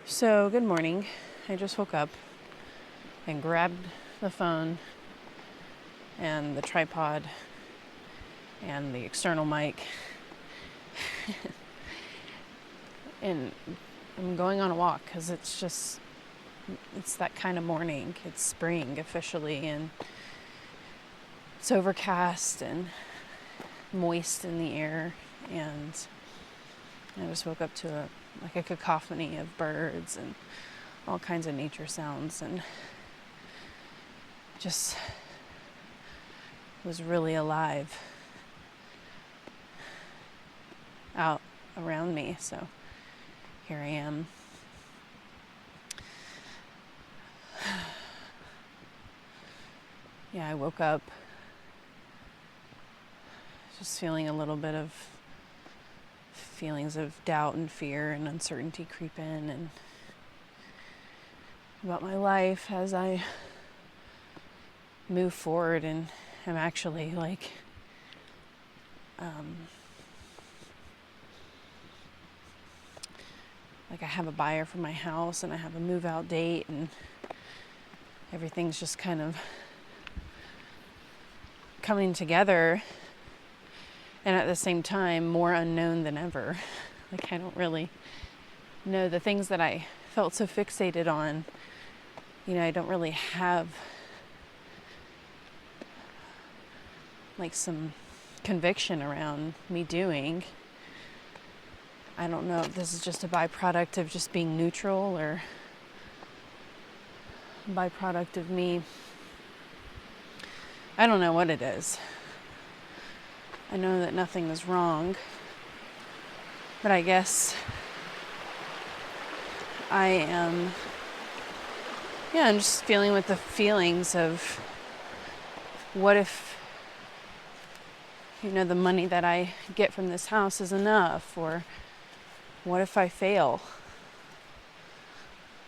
So, good morning. I just woke up and grabbed the phone and the tripod and the external mic, and I'm going on a walk because it's that kind of morning. It's spring officially, and it's overcast and moist in the air, and I just woke up to a cacophony of birds and all kinds of nature sounds, and just was really alive out around me. So here I am. Yeah, I woke up just feeling a little bit of feelings of doubt and fear and uncertainty creep in, and about my life as I move forward, and I'm actually like I have a buyer for my house and I have a move out date, and everything's just kind of coming together, and at the same time more unknown than ever. Like, I don't really know the things that I felt so fixated on. I don't really have like some conviction around me doing. I don't know if this is just a byproduct of just being neutral, or a byproduct of me. I don't know what it is. I know that nothing is wrong, but I guess I'm just feeling with the feelings of what if, the money that I get from this house is enough, or what if I fail?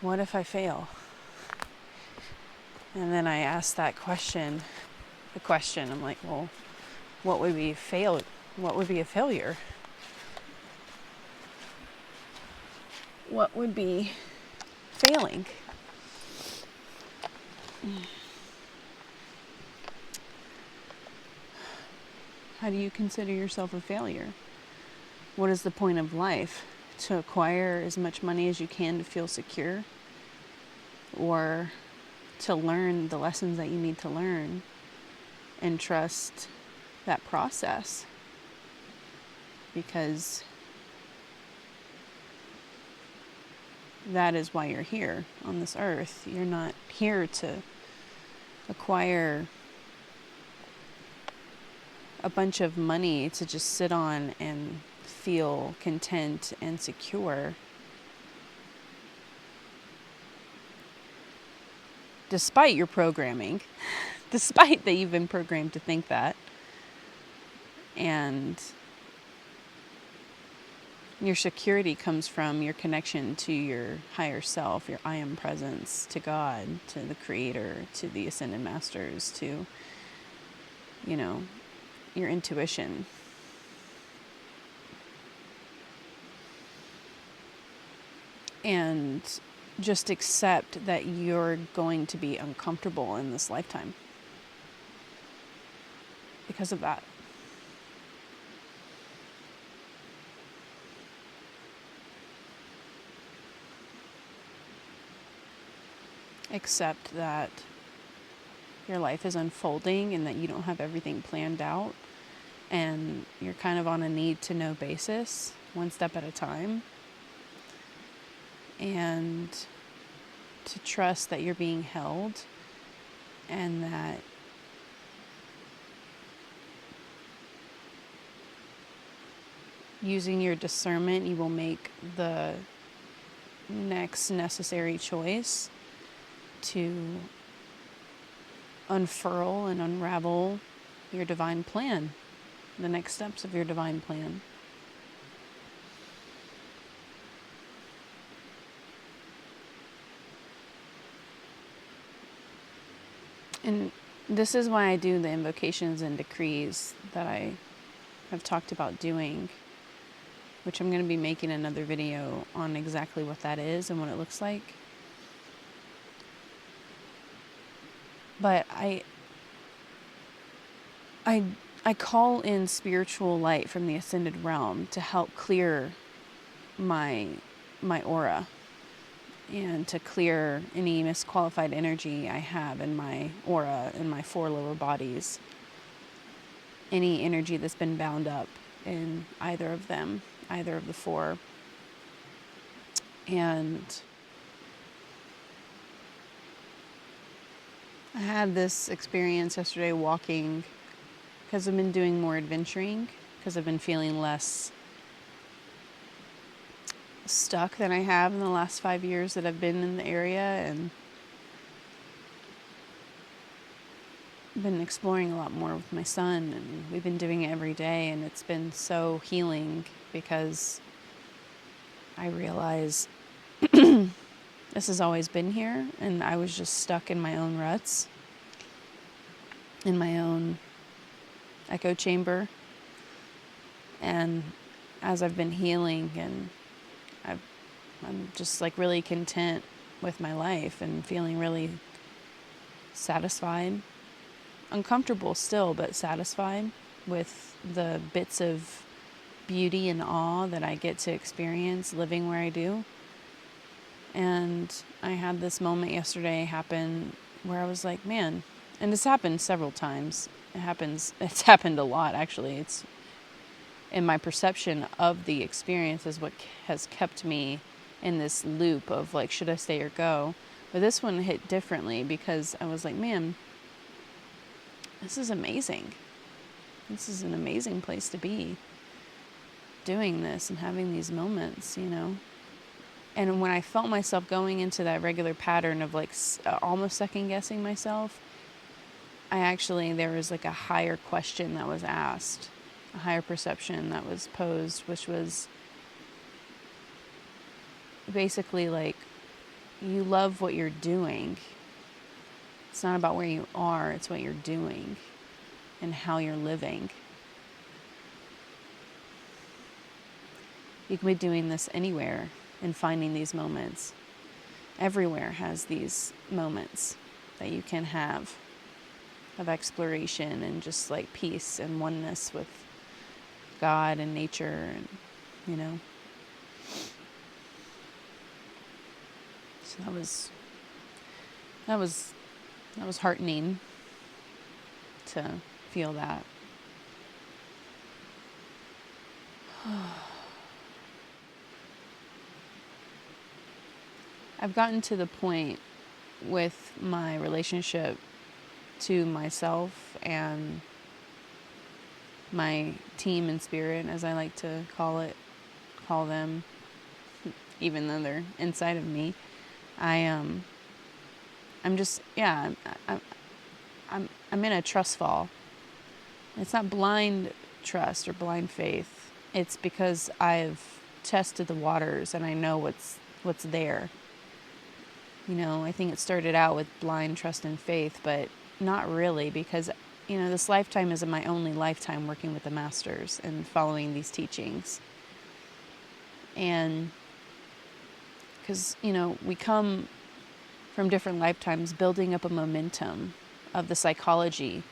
What if I fail? And then I ask that question, I'm like, well, what would be What would be a failure? What would be failing? How do you consider yourself a failure? What is the point of life? To acquire as much money as you can to feel secure? Or to learn the lessons that you need to learn and trust that process? Because that is why you're here on this earth. You're not here to acquire a bunch of money to just sit on and feel content and secure, despite your programming, despite that you've been programmed to think that. And your security comes from your connection to your higher self, your I am presence, to God, to the Creator, to the Ascended Masters, to, your intuition. And just accept that you're going to be uncomfortable in this lifetime because of that. Accept that your life is unfolding and that you don't have everything planned out, and you're kind of on a need to know basis, one step at a time. And to trust that you're being held, and that using your discernment, you will make the next necessary choice to unfurl and unravel your divine plan, the next steps of your divine plan. And this is why I do the invocations and decrees that I have talked about doing, which I'm going to be making another video on exactly what that is and what it looks like. But I call in spiritual light from the ascended realm to help clear my aura, and to clear any misqualified energy I have in my aura, in my 4 lower bodies. Any energy that's been bound up in either of them, either of the 4. And I had this experience yesterday walking, because I've been doing more adventuring, because I've been feeling less stuck than I have in the last 5 years that I've been in the area, and been exploring a lot more with my son, and we've been doing it every day, and it's been so healing, because I realize this has always been here, and I was just stuck in my own ruts, in my own echo chamber. And as I've been healing, and I'm just like really content with my life and feeling really satisfied, uncomfortable still, but satisfied with the bits of beauty and awe that I get to experience living where I do. And I had this moment yesterday happen where I was like, man, and this happened several times. It's happened a lot, actually. It's in my perception of the experience is what has kept me in this loop of like, should I stay or go? But this one hit differently, because I was like, man, this is amazing. This is an amazing place to be, doing this and having these moments, you know? And when I felt myself going into that regular pattern of like almost second guessing myself, there was like a higher question that was asked, a higher perception that was posed, which was basically like, you love what you're doing. It's not about where you are, it's what you're doing and how you're living. You can be doing this anywhere and finding these moments. Everywhere has these moments that you can have of exploration and just like peace and oneness with God and nature, and you know. So that was heartening to feel that. I've gotten to the point with my relationship to myself and my team in spirit, as I like to call them, even though they're inside of me. I'm in a trust fall. It's not blind trust or blind faith. It's because I've tested the waters and I know what's there. You know, I think it started out with blind trust and faith, but not really, because, you know, this lifetime isn't my only lifetime working with the masters and following these teachings. And because, you know, we come from different lifetimes building up a momentum of the psychology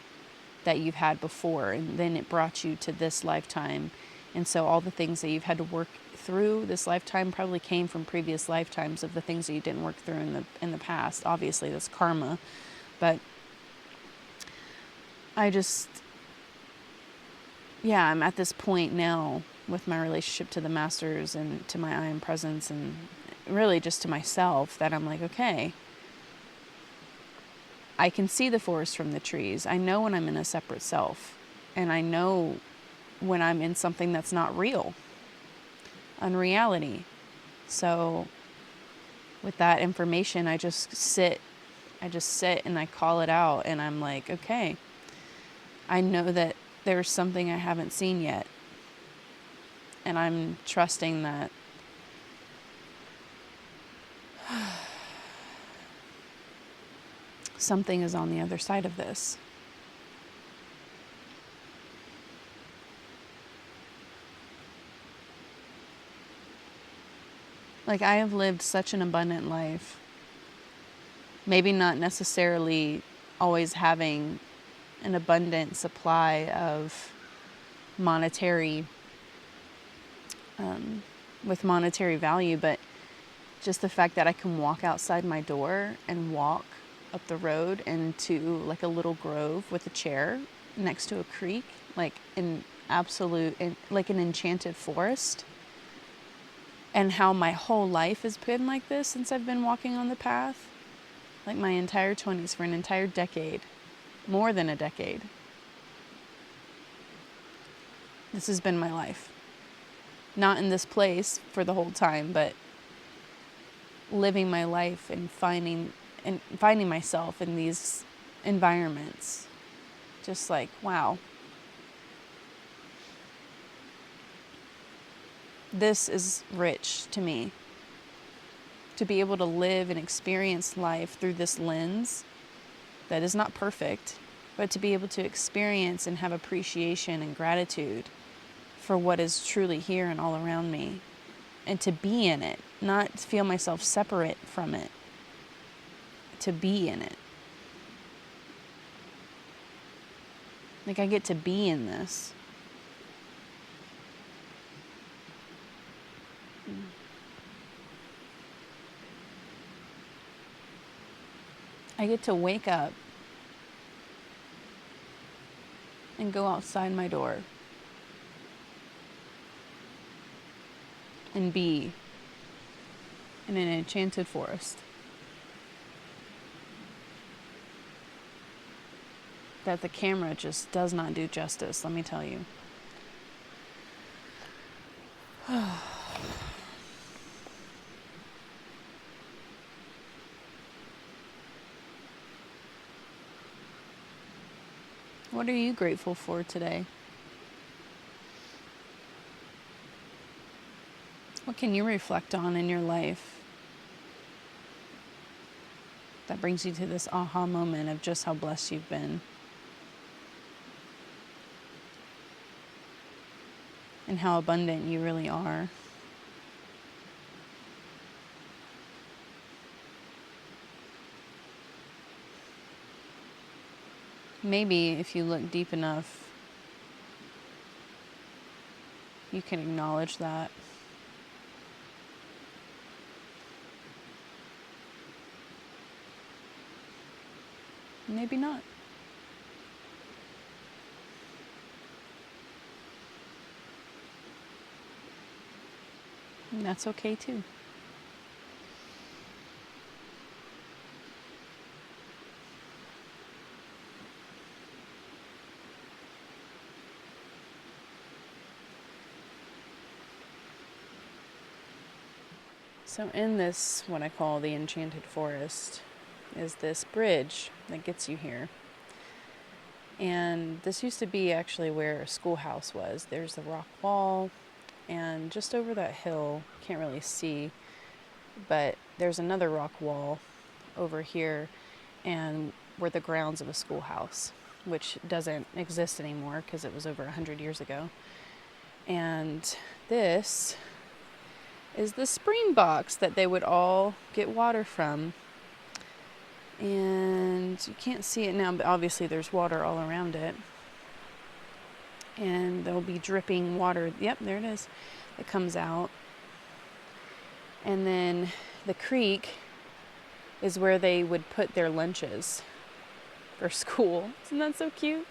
that you've had before, and then it brought you to this lifetime. And so all the things that you've had to work through this lifetime probably came from previous lifetimes of the things that you didn't work through in the past. Obviously, that's karma. But I'm at this point now with my relationship to the masters and to my I am presence, and really just to myself, that I'm like, okay, I can see the forest from the trees. I know when I'm in a separate self, and I know when I'm in something that's not real, unreality. So with that information, I just sit and I call it out, and I'm like, okay, I know that there's something I haven't seen yet, and I'm trusting that something is on the other side of this. Like, I have lived such an abundant life. Maybe not necessarily always having an abundant supply of monetary, with monetary value, but just the fact that I can walk outside my door and walk up the road into like a little grove with a chair next to a creek, like an absolute, like an enchanted forest. And how my whole life has been like this since I've been walking on the path. Like my entire 20s, for an entire decade, more than a decade. This has been my life. Not in this place for the whole time, but living my life and finding myself in these environments. Just like, wow. This is rich to me. To be able to live and experience life through this lens that is not perfect, but to be able to experience and have appreciation and gratitude for what is truly here and all around me, and to be in it, not feel myself separate from it, to be in it. Like, I get to be in this. I get to wake up and go outside my door and be in an enchanted forest that the camera just does not do justice, let me tell you. What are you grateful for today? What can you reflect on in your life that brings you to this aha moment of just how blessed you've been? And how abundant you really are. Maybe if you look deep enough, you can acknowledge that. Maybe not. And that's okay too. So in this, what I call the enchanted forest, is this bridge that gets you here. And this used to be actually where a schoolhouse was. There's the rock wall, and just over that hill, can't really see, but there's another rock wall over here, and were the grounds of a schoolhouse, which doesn't exist anymore because it was over 100 years ago. And this is the spring box that they would all get water from. And you can't see it now, but obviously there's water all around it. And there'll be dripping water. Yep, there it is. It comes out. And then the creek is where they would put their lunches for school. Isn't that so cute?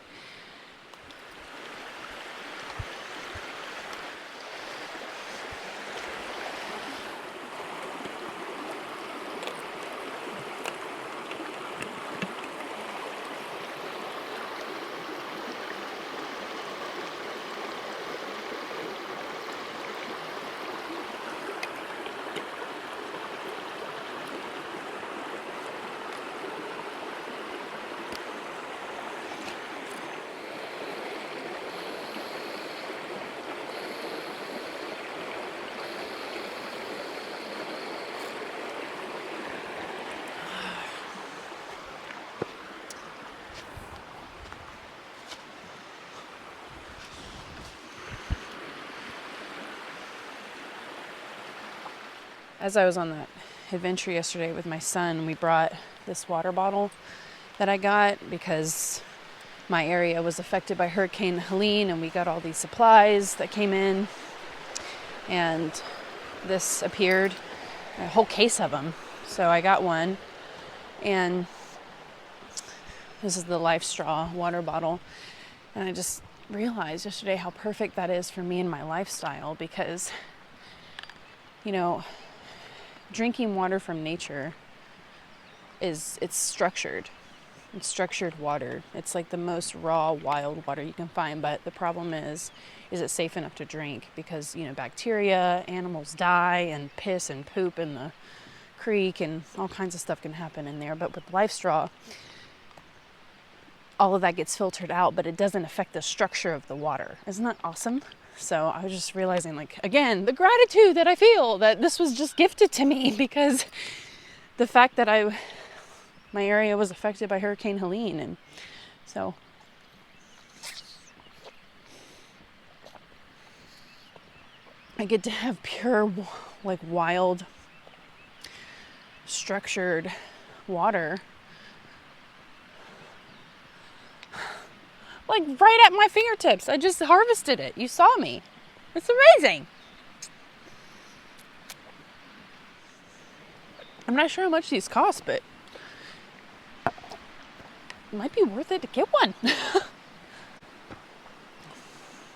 as I was on that adventure yesterday with my son, we brought this water bottle that I got because my area was affected by Hurricane Helene, and we got all these supplies that came in, and this appeared, a whole case of them. So I got one, and this is the Life Straw water bottle, and I just realized yesterday how perfect that is for me and my lifestyle, because, you know, drinking water from nature it's structured. It's structured water. It's like the most raw, wild water you can find. But the problem is it safe enough to drink? Because, you know, bacteria, animals die, and piss and poop in the creek, and all kinds of stuff can happen in there. But with Life Straw, all of that gets filtered out, but it doesn't affect the structure of the water. Isn't that awesome? So I was just realizing, like, again, the gratitude that I feel that this was just gifted to me, because the fact that my area was affected by Hurricane Helene, and so I get to have pure, like, wild, structured water, like, right at my fingertips. I just harvested it. You saw me. It's amazing. I'm not sure how much these cost, but it might be worth it to get one.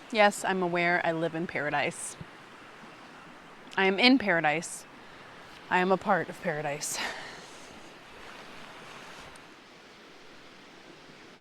Yes, I'm aware I live in paradise. I am in paradise. I am a part of paradise.